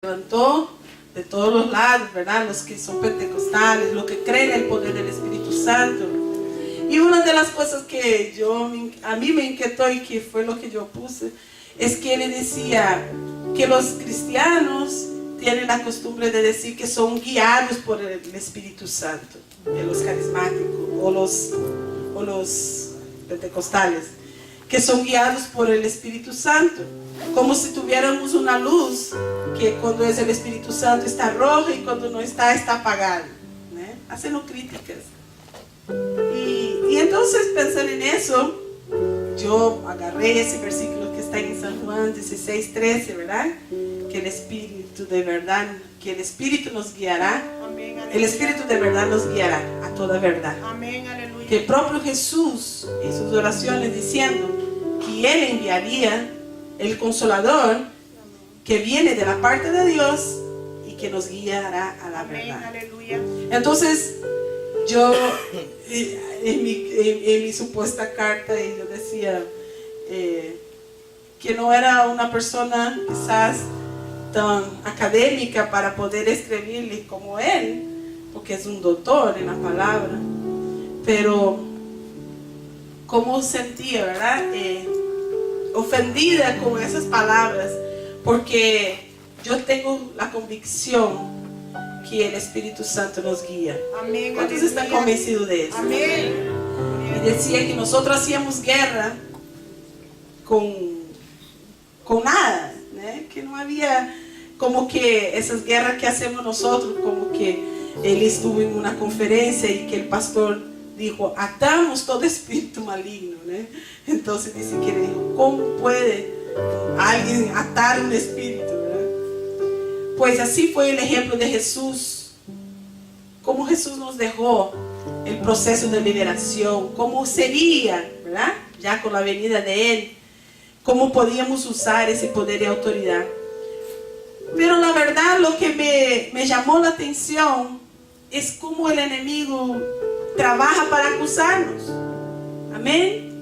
levantó de todos los lados, ¿verdad? Los que son pentecostales, los que creen en el poder del Espíritu Santo. Y una de las cosas que a mí me inquietó y que fue lo que yo puse, es que él decía que los cristianos tienen la costumbre de decir que son guiados por el Espíritu Santo, los carismáticos o los pentecostales, que son guiados por el Espíritu Santo, como si tuviéramos una luz que cuando es el Espíritu Santo está roja y cuando no está apagada, ¿no? Haciendo críticas. Y entonces pensando en eso, yo agarré ese versículo que está en San Juan 16:13, ¿verdad? Que el Espíritu de verdad, que el Espíritu nos guiará. Amén, el Espíritu de verdad nos guiará a toda verdad. Amén, aleluya. Que el propio Jesús en sus oraciones diciendo que Él enviaría el Consolador que viene de la parte de Dios y que nos guiará a la verdad. Amén, aleluya. Entonces yo en mi supuesta carta yo decía que no era una persona quizás tan académica para poder escribirle como él, porque es un doctor en la palabra, pero cómo sentía, ¿verdad? Ofendida con esas palabras, porque yo tengo la convicción que el Espíritu Santo nos guía. Amén. ¿Cuántos están convencidos de eso? Amén. Y decía que nosotros hacíamos guerra con nada, ¿no? Que no había como que esas guerras que hacemos nosotros, como que él estuvo en una conferencia y que el pastor dijo, atamos todo espíritu maligno, ¿no? Entonces dice que le dijo, ¿cómo puede alguien atar un espíritu? Pues así fue el ejemplo de Jesús, cómo Jesús nos dejó el proceso de liberación, cómo sería, ¿verdad? Ya con la venida de Él, cómo podíamos usar ese poder y autoridad. Pero la verdad lo que me llamó la atención es cómo el enemigo trabaja para acusarnos. Amén.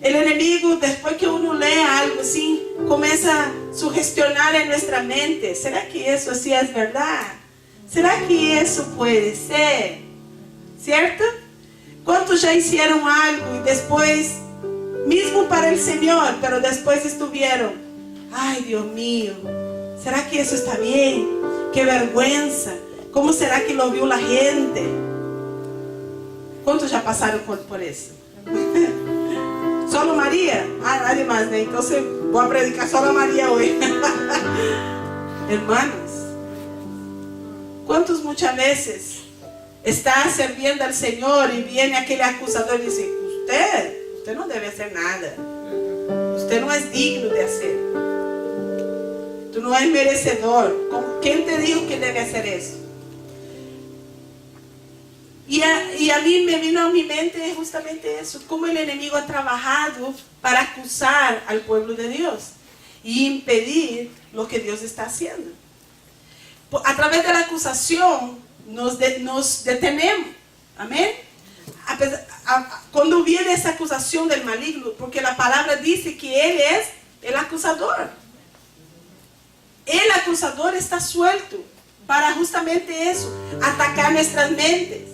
El enemigo, después que uno lee algo así, comienza a sugestionar en nuestra mente. ¿Será que eso sí es verdad? ¿Será que eso puede ser? ¿Cierto? ¿Cuántos ya hicieron algo y después, mismo para el Señor, pero después estuvieron, ay Dios mío, ¿será que eso está bien? ¡Qué vergüenza! ¿Cómo será que lo vio la gente? ¿Cuántos ya pasaron por eso? Solo María. Ah, nadie más, ¿no? Entonces voy a predicar solo a María hoy. Hermanos, ¿cuántos muchas veces está sirviendo al Señor y viene aquel acusador y dice, usted no debe hacer nada, usted no es digno de hacer, tú no eres merecedor, ¿quién te dijo que debe hacer eso? Y a mí me vino a mi mente justamente eso, cómo el enemigo ha trabajado para acusar al pueblo de Dios y impedir lo que Dios está haciendo. A través de la acusación nos detenemos, amén. Cuando viene esa acusación del maligno, porque la palabra dice que Él es el acusador. El acusador está suelto para justamente eso, atacar nuestras mentes.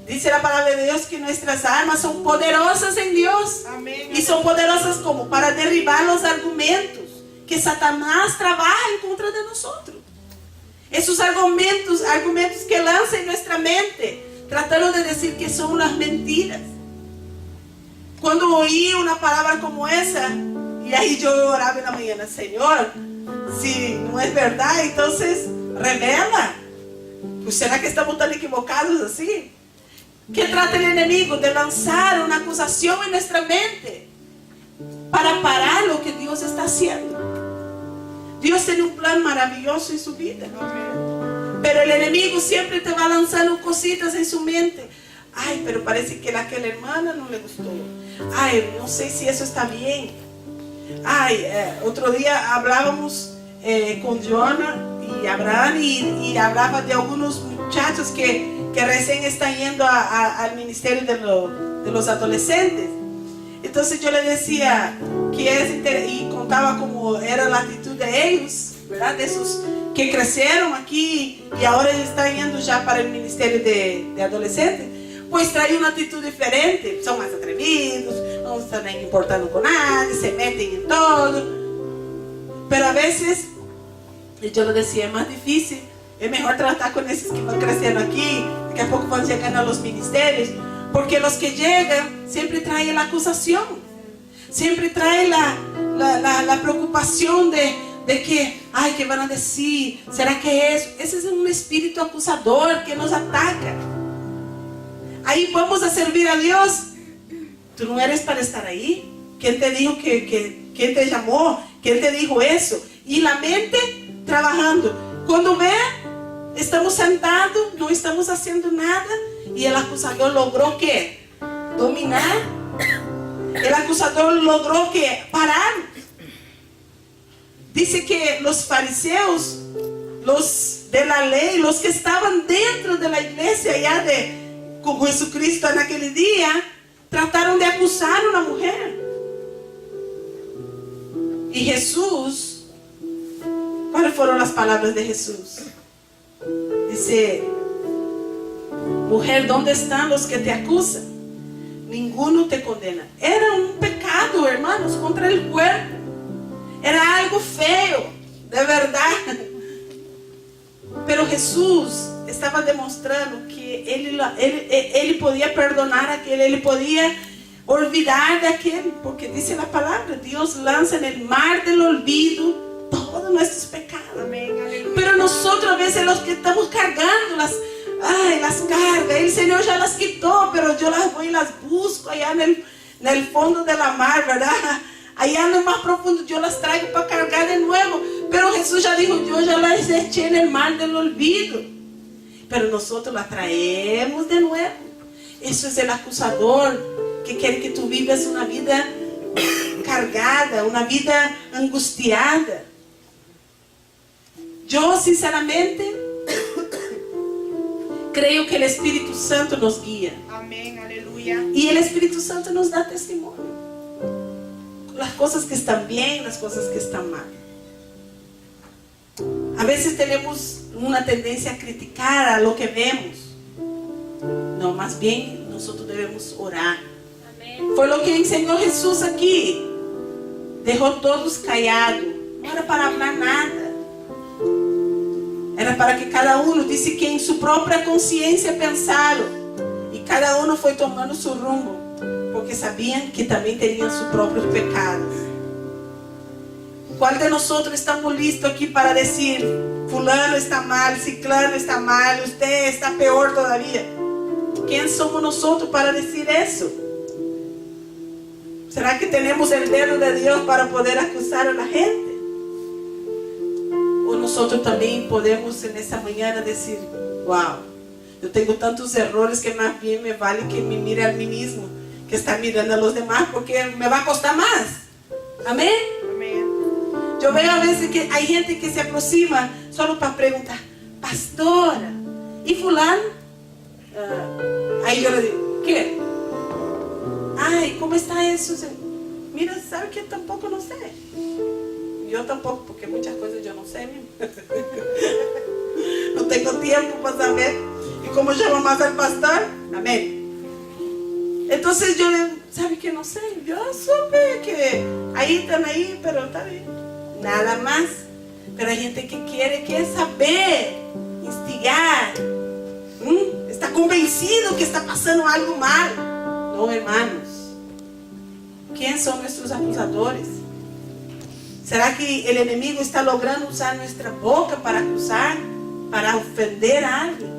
Dice la palabra de Dios que nuestras armas son poderosas en Dios. Amén. Y son poderosas como para derribar los argumentos que Satanás trabaja en contra de nosotros. Esos argumentos que lanza en nuestra mente, tratando de decir que son unas mentiras. Cuando oí una palabra como esa, y ahí yo oraba en la mañana, Señor, si no es verdad, entonces revela. Pues será que estamos tan equivocados así. ¿Qué trata el enemigo? De lanzar una acusación en nuestra mente para parar lo que Dios está haciendo. Dios tiene un plan maravilloso en su vida. Pero el enemigo siempre te va lanzando cositas en su mente. Ay, pero parece que a aquella hermana no le gustó. Ay, no sé si eso está bien. Ay, otro día hablábamos con Jonah y Abraham y hablaba de algunos muchachos que recién están yendo al ministerio de los adolescentes. Entonces yo le decía que y contaba cómo era la actitud de ellos ¿verdad? De esos que crecieron aquí y ahora están yendo ya para el ministerio de adolescentes, pues traen una actitud diferente, son más atrevidos, no están importando con nadie, se meten en todo. Pero a veces, yo lo decía, es más difícil, es mejor tratar con esos que van creciendo aquí, que a poco van llegando a los ministerios, porque los que llegan siempre traen la acusación, siempre traen la preocupación de que, ay, ¿qué van a decir? ¿Será que es? Ese es un espíritu acusador que nos ataca. Ahí vamos a servir a Dios. Tú no eres para estar ahí. ¿Quién te dijo quién te llamó? ¿Quién te dijo eso? Y la mente trabajando. Cuando ve, estamos sentados, no estamos haciendo nada. Y el acusador logró ¿qué? Dominar. El acusador logró ¿qué? Parar. Dice que los fariseos, los de la ley, los que estaban dentro de la iglesia ya con Jesucristo en aquel día, trataron de acusar a una mujer. Y Jesús, ¿cuáles fueron las palabras de Jesús? Dice, mujer, ¿dónde están los que te acusan? Ninguno te condena. Era un pecado, hermanos, contra el cuerpo. Era algo feo, de verdad. Pero Jesús estaba demostrando que Él podía perdonar a aquel, Él podía olvidar de aquel, porque dice la palabra, Dios lanza en el mar del olvido todos nuestros pecados. Amén, pero nosotros a veces los que estamos cargando las cargas, el Señor ya las quitó, pero yo las voy y las busco allá en el fondo de la mar, ¿verdad? Allá en lo más profundo yo las traigo para cargar de nuevo. Pero Jesús ya dijo, yo ya las eché en el mar del olvido. Pero nosotros las traemos de nuevo. Eso es el acusador que quiere que tú vivas una vida cargada, una vida angustiada. Yo sinceramente creo que el Espíritu Santo nos guía. Amén, aleluya. Y el Espíritu Santo nos da testimonio. Las cosas que están bien, las cosas que están mal. A veces tenemos una tendencia a criticar a lo que vemos. No, más bien nosotros debemos orar. Amén. Fue lo que enseñó Jesús aquí. Dejó todos callados. No era para hablar nada. Era para que cada uno, dice que en su propia conciencia pensaron. Y cada uno fue tomando su rumbo. Porque sabían que también tenían sus propios pecados. ¿Cuál de nosotros estamos listos aquí para decir, fulano está mal, ciclano está mal, usted está peor todavía? ¿Quién somos nosotros para decir eso? ¿Será que tenemos el dedo de Dios para poder acusar a la gente? ¿O nosotros también podemos en esta mañana decir, wow, yo tengo tantos errores que más bien me vale que me mire a mí mismo que está mirando a los demás, porque me va a costar más? Amén. Amén. Yo veo a veces que hay gente que se aproxima solo para preguntar, pastora, ¿y fulano? Ahí yo le digo, ¿qué? Ay, ¿cómo está eso? Mira, ¿sabe qué? Tampoco no sé. Yo tampoco, porque muchas cosas yo no sé mismo. No tengo tiempo para saber. ¿Y cómo llama más al pastor? Amén. Entonces yo le, ¿sabe qué? No sé, yo supe que ahí están ahí, pero está bien, nada más. Pero hay gente que quiere saber, instigar, está convencido que está pasando algo mal. No, hermanos, ¿quién son nuestros acusadores? ¿Será que el enemigo está logrando usar nuestra boca para acusar, para ofender a alguien?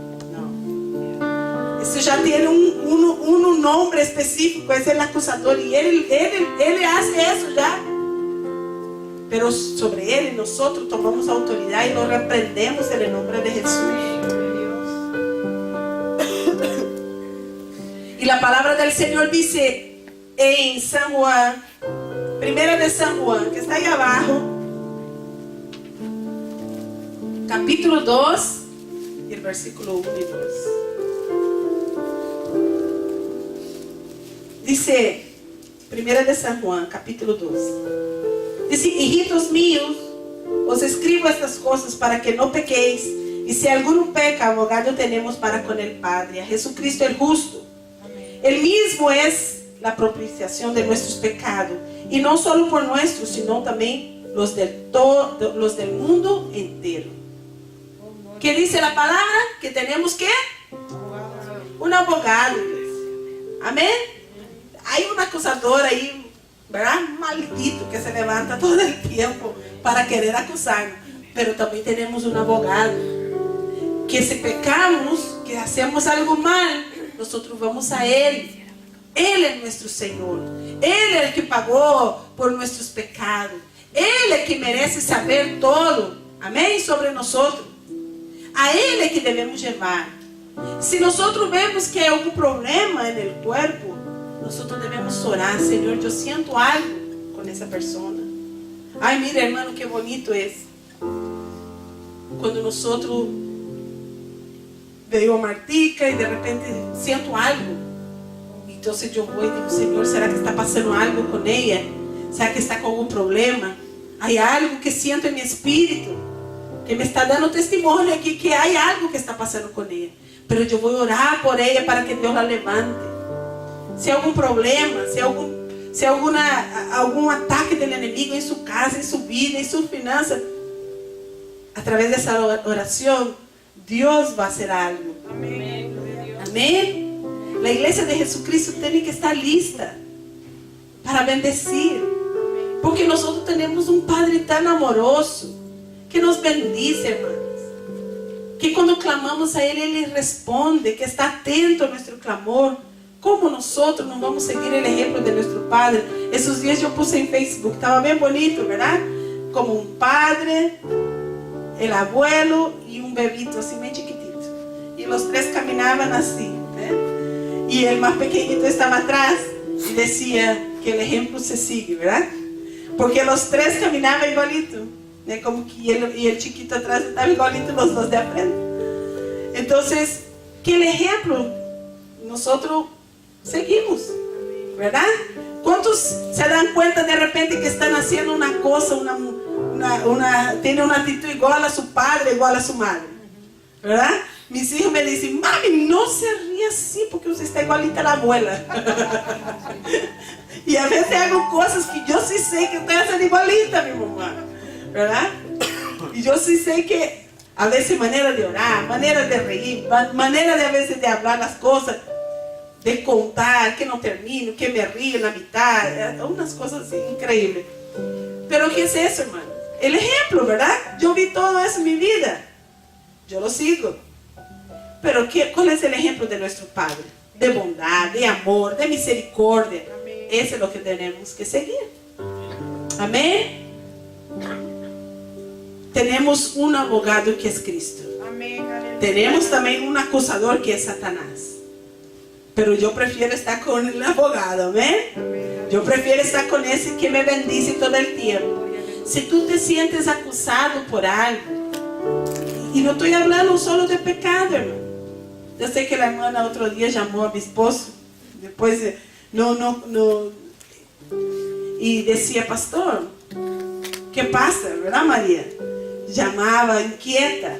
Eso ya tiene un nombre específico, es el acusador, y él hace eso ya. Pero sobre él nosotros tomamos autoridad y lo reprendemos en el nombre de Jesús. Y la palabra del Señor dice en San Juan, primera de San Juan, que está ahí abajo, capítulo 2 y el versículo 1 y 2. Dice, primera de San Juan, capítulo 2. Dice, hijitos míos, os escribo estas cosas para que no pequéis. Y si alguno peca, abogado tenemos para con el Padre, a Jesucristo el justo. Él mismo es la propiciación de nuestros pecados. Y no solo por nuestros, sino también los del mundo entero. ¿Qué dice la palabra? Que tenemos que un abogado. Amén. Hay un acusador ahí, ¿verdad? Maldito, que se levanta todo el tiempo para querer acusarnos. Pero también tenemos un abogado, que si pecamos, que hacemos algo mal, nosotros vamos a Él. Él es nuestro Señor. Él es el que pagó por nuestros pecados. Él es el que merece saber todo. Amén. Sobre nosotros. A Él es que debemos llevar. Si nosotros vemos que hay algún problema en el cuerpo, nosotros debemos orar. Señor, yo siento algo con esa persona. Ay, mira, hermano, qué bonito es cuando nosotros veo a Martica y de repente siento algo. Entonces yo voy y digo, Señor, ¿será que está pasando algo con ella? ¿Será que está con algún problema? Hay algo que siento en mi espíritu que me está dando testimonio aquí que hay algo que está pasando con ella. Pero yo voy a orar por ella para que Dios la levante. Si hay algún problema, si hay algún ataque del enemigo en su casa, en su vida, en sus finanzas, a través de esa oración, Dios va a hacer algo. Amén. Amén. La iglesia de Jesucristo tiene que estar lista para bendecir. Porque nosotros tenemos un Padre tan amoroso que nos bendice, hermanos. Que cuando clamamos a Él, Él responde, que está atento a nuestro clamor. ¿Cómo nosotros no vamos a seguir el ejemplo de nuestro Padre? Esos días yo puse en Facebook, estaba bien bonito, ¿verdad? Como un padre, el abuelo y un bebito así muy chiquitito. Y los tres caminaban así, y el más pequeñito estaba atrás y decía que el ejemplo se sigue, ¿verdad? Porque los tres caminaban igualito, como que y el chiquito atrás estaba igualito, los dos de frente. Entonces, que el ejemplo nosotros seguimos, ¿verdad? ¿Cuántos se dan cuenta de repente que están haciendo una cosa, tiene una actitud igual a su padre, igual a su madre, ¿verdad? Mis hijos me dicen, mami, no se ríe así porque usted está igualita a la abuela. Y a veces hago cosas que yo sí sé que estoy haciendo igualita a mi mamá, ¿verdad? Y yo sí sé que a veces manera de orar, manera de reír, manera de a veces de hablar las cosas, de contar, que no termino, que me río en la mitad, unas cosas así increíbles. Pero ¿qué es eso, hermano? El ejemplo, ¿verdad? Yo vi todo eso en mi vida, yo lo sigo. Pero ¿cuál es el ejemplo de nuestro Padre? De bondad, de amor, de misericordia. Amén. Ese es lo que tenemos que seguir. Amén. Tenemos un abogado que es Cristo. Amén. Tenemos también un acusador que es Satanás. Pero yo prefiero estar con el abogado. ¿Amén? Yo prefiero estar con ese que me bendice todo el tiempo. Si tú te sientes acusado por algo, y no estoy hablando solo de pecado, hermano. Yo sé que la hermana otro día llamó a mi esposo, después y decía, pastor, ¿qué pasa? ¿Verdad, María? Llamaba inquieta.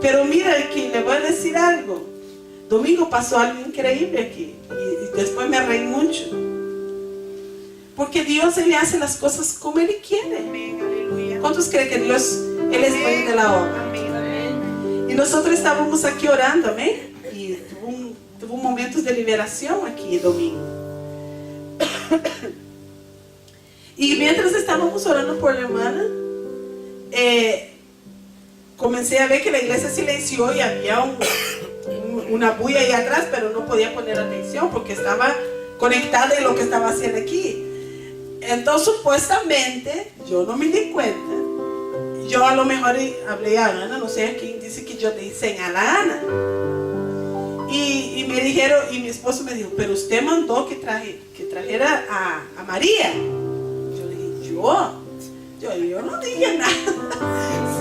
Pero mira que le voy a decir algo. Domingo pasó algo increíble aquí y después me reí mucho. Porque Dios, Él hace las cosas como Él quiere. Amén. Aleluya. ¿Cuántos creen que Dios, Él es dueño de la obra? Amén. Y nosotros estábamos aquí orando, amén. Y tuvo momentos de liberación aquí domingo. Y mientras estábamos orando por la hermana, comencé a ver que la iglesia silenció y había una bulla ahí atrás, pero no podía poner atención porque estaba conectada en lo que estaba haciendo aquí. Entonces supuestamente yo no me di cuenta. Yo a lo mejor hablé a Ana, no sé a quién dice que yo le señalé a Ana. Y me dijeron, y mi esposo me dijo, pero usted mandó que trajera a María. Yo le dije, yo no dije nada.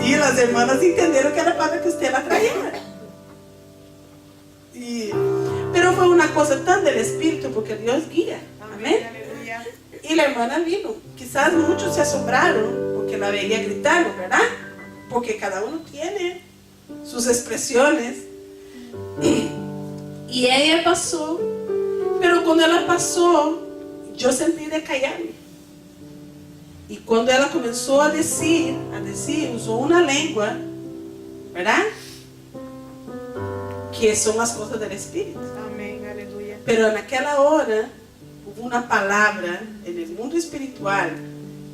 Sí, las hermanas entendieron que era para que usted la trajera. Pero fue una cosa tan del Espíritu, porque Dios guía. Amén. Y la hermana vino. Quizás muchos se asombraron, porque la veía gritando, ¿verdad? Porque cada uno tiene sus expresiones. Y ella pasó, pero cuando ella pasó, yo sentí de callarme. Y cuando ella comenzó a decir, usó una lengua, ¿verdad? Que son las cosas del Espíritu. Amén, aleluya. Pero en aquella hora hubo una palabra en el mundo espiritual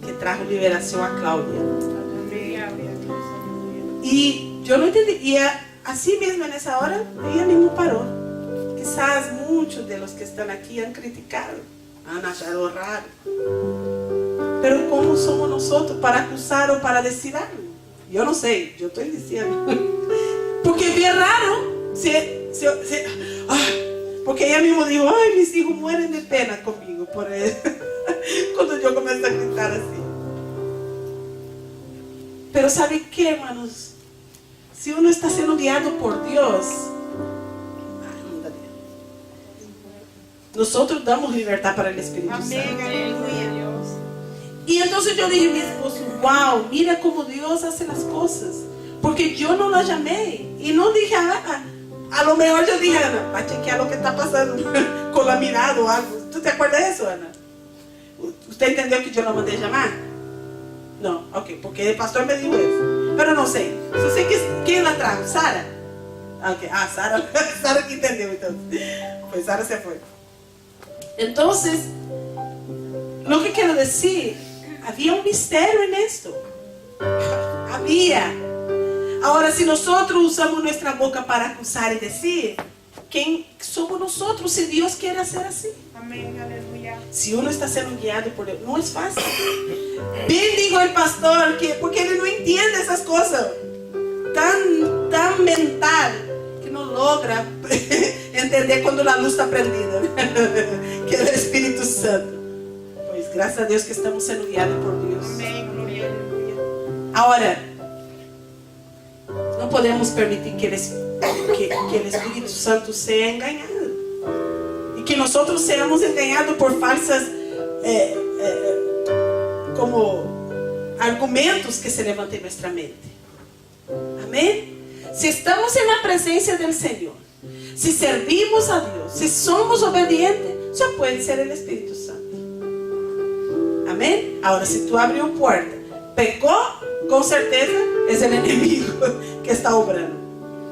que trajo liberación a Claudia. Amén, gloria a Dios, aleluya. Y yo no entendí. Y así mismo en esa hora, ella mismo paró. Quizás muchos de los que están aquí han criticado, han achado raro. Pero ¿cómo somos nosotros para acusar o para decir algo? Yo no sé, yo estoy diciendo. Porque es bien raro. Porque ella mismo dijo, ay, mis hijos mueren de pena conmigo por eso. Cuando yo comienzo a gritar así. Pero ¿sabe qué, hermanos? Si uno está siendo guiado por Dios, nosotros damos libertad para el Espíritu Amén, Santo. aleluya, Dios. Y entonces yo dije a mi esposo, wow, mira cómo Dios hace las cosas. Porque yo no la llamé. Y no dije, a lo mejor yo dije, Ana, va a chequear lo que está pasando con la mirada o algo. ¿Tú te acuerdas de eso, Ana? ¿Usted entendió que yo la mandé llamar? No, ok, porque el pastor me dijo eso. Pero no sé. Yo sé que ¿quién la trajo? Sara. Okay. Sara que entendió entonces. Pues Sara se fue. Entonces, lo que quiero decir, había un misterio en esto. Había. Ahora, si nosotros usamos nuestra boca para acusar y decir, ¿quién somos nosotros si Dios quiere hacer así? Amén, aleluya. Si uno está siendo guiado por Dios, no es fácil. Bien dijo el pastor, que porque él no entiende esas cosas tan mental, que no logra entender cuando la luz está prendida, que es el Espíritu Santo. Pues gracias a Dios que estamos siendo guiados por Dios. Amén, gloria, aleluya. Ahora, no podemos permitir que el Espíritu Santo sea engañado. Y que nosotros seamos engañados por falsas como argumentos que se levantan en nuestra mente. Amén. Si estamos en la presencia del Señor, si servimos a Dios, si somos obedientes, ya puede ser el Espíritu Santo. Amén. Ahora, si tú abrió puerta, pecó, con certeza es el enemigo que está obrando.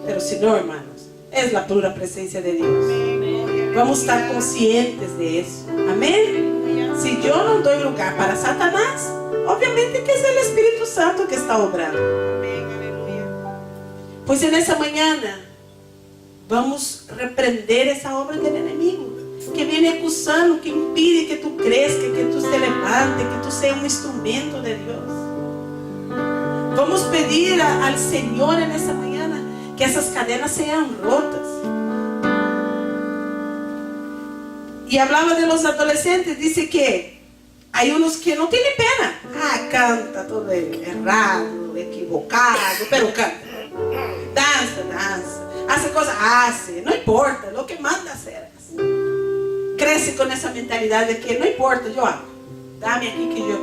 Pero si no, hermanos, es la pura presencia de Dios. Amén, gloria, Vamos a estar aleluya. conscientes de eso. Amén. Si yo no doy lugar para Satanás, obviamente que es el Espíritu Santo que está obrando. Amén, aleluya. Pues en esa mañana vamos a reprender esa obra del enemigo que viene acusando, que impide que tú crezcas, que tú te levantes, que tú seas un instrumento de Dios. Vamos a pedir al Señor en esa mañana que esas cadenas sean rotas. Y hablaba de los adolescentes, dice que hay unos que no tienen pena. Canta todo errado, equivocado, pero canta. Danza, hace cosas, no importa, lo que manda hacer. Crece con esa mentalidad de que no importa, yo hago. Dame aquí que yo,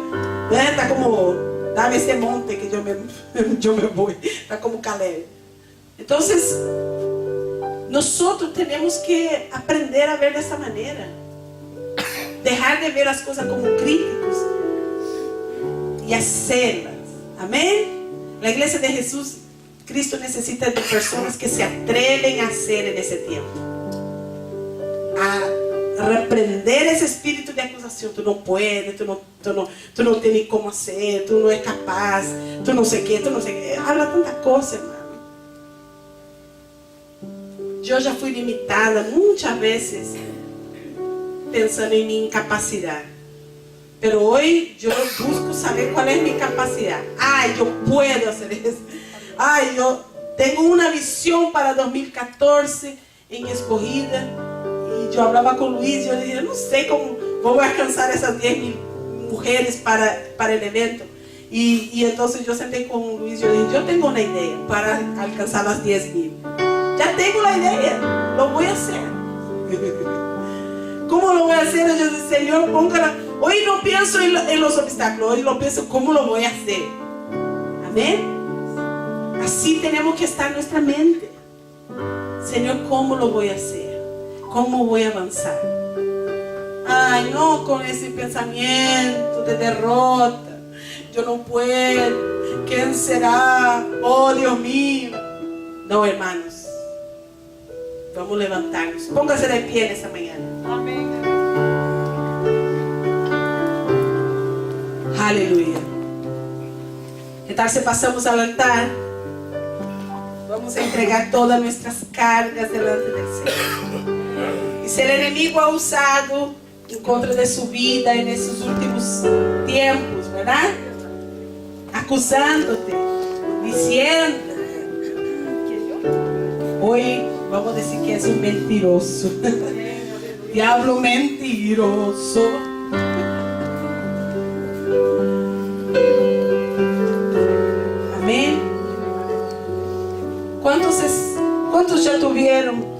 está como, dame ese monte que yo me voy, está como Caleb. Entonces, nosotros tenemos que aprender a ver de esa manera. Dejar de ver las cosas como críticos y hacerlas. Amén. La iglesia de Jesús, Cristo necesita de personas que se atreven a hacer en ese tiempo. A reprender ese espíritu de acusación. Tú no puedes, tú no tienes cómo hacer, tú no eres capaz, tú no sé qué. Habla tanta cosa, hermano. Yo ya fui limitada muchas veces pensando en mi incapacidad. Pero hoy yo busco saber cuál es mi capacidad. Yo puedo hacer eso. Yo tengo una visión para 2014 en Escogida. Y yo hablaba con Luis, yo le dije, no sé cómo voy a alcanzar esas 10,000 mujeres para el evento. Y entonces yo senté con Luis, yo le dije, yo tengo una idea para alcanzar las 10,000. Ya tengo la idea, lo voy a hacer. ¿Cómo lo voy a hacer? Yo dije, Señor, Hoy no pienso en los obstáculos, hoy lo pienso cómo lo voy a hacer. Amén. Así tenemos que estar en nuestra mente. Señor, ¿cómo lo voy a hacer? ¿Cómo voy a avanzar? Ay, no con ese pensamiento de derrota. Yo no puedo. ¿Quién será? Oh, Dios mío. No, hermanos. Vamos a levantarnos. Póngase de pie en esta mañana. Amén. Aleluya. ¿Qué tal si pasamos al altar? Vamos a entregar todas nuestras cargas delante del Señor. Y si el enemigo ha usado en contra de su vida en esos últimos tiempos, ¿verdad? Acusándote, diciendo, hoy vamos a decir que es un mentiroso. Diablo mentiroso. Amén. ¿Cuántos ya tuvieron